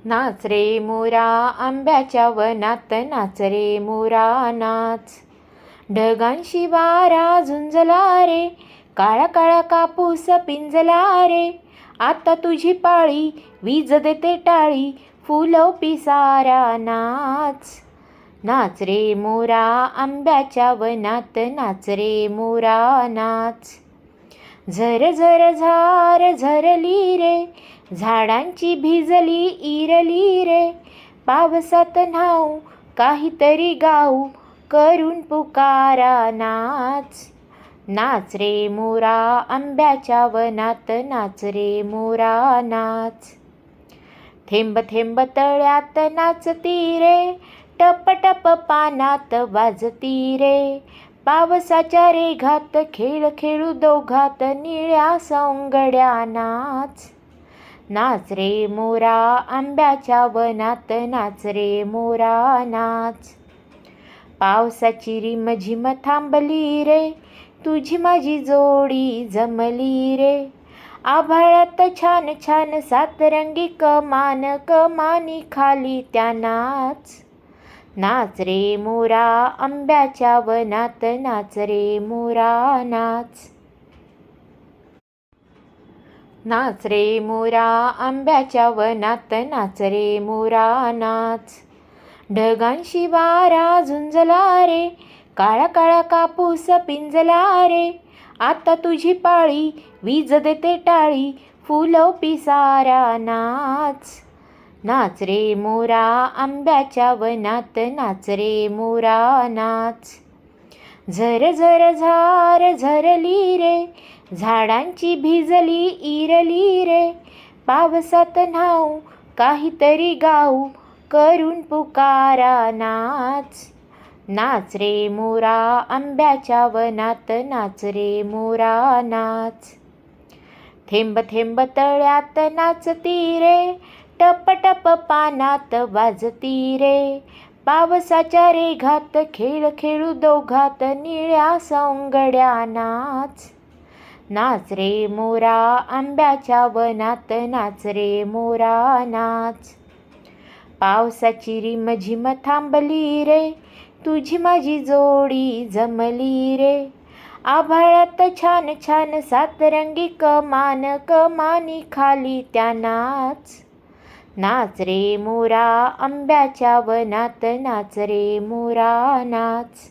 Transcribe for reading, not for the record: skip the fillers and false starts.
नाच रे मोरा आंब्याच्या वनात, नाच रे मोरा नाच. ढगांशी वारा झुंजला रे, काळा काळा कापूस पिंजला रे. आता तुझी पाळी, वीज देते टाळी, फुलो पिसारा नाच. नाच रे मोरा आंब्याच्या वनात, नाच रे मोरा नाच. झर झर झार झरली रे, झाडांची भिजली इरली रे. पावसात न्हाऊ काहीतरी गाऊ, करून पुकारा नाच. नाच रे मोरा आंब्याच्या वनात, नाच रे मोरा नाच. थेंब थेंब तळ्यात नाचती रे, टप टप पानात वाजती रे. पावसाच्या रेघात खेळ खेळू दोघात, निळ्या सौंगड्या नाच. नाच रे मोरा आंब्याच्या वनात, नाच रे मोरा नाच. पावसाची रिमझिम थांबली रे, तुझी माझी जोडी जमली रे. आभाळात छान छान सातरंगी कमान, कमानी खाली त्या नाच. नाच रे मोरा आंब्याच्या वनात, नाच रे मोरा नाच. नाच रे मोरा आंब्याच्या वनात, नाच रे मोरा नाच. ढगांशी वारा झुंजला रे, काळा काळा कापूस पिंजला रे. आता तुझी पाळी, वीज देते टाळी, फुलो पिसारा नाच. नाच रे मोरा आंब्याच्या वनात, नाच रे मोरा नाच. झर झर झार झरली रे, झाडांची भिजली इरली रे. पावसात न्हाऊ काहीतरी गाऊ, करून पुकारा नाच. नाच रे मोरा आंब्याच्या वनात, नाच रे मोरा नाच. थेंब थेंब तळ्यात नाचती रे, टप टप पानात वाजती रे. पावसाच्या रेघात खेळ खेळू दोघात, निळ्या सौंगड्या नाच. नाच रे मोरा आंब्याच्या वनात, नाच रे मोरा नाच. पावसाची रिमझिम थांबली रे, तुझी माझी जोडी जमली रे. आभाळात छान छान सातरंगी कमान, कमानी खाली त्या नाच. नाच रे मोरा आंब्याच्या वनात, नाच रे मोरा नाच.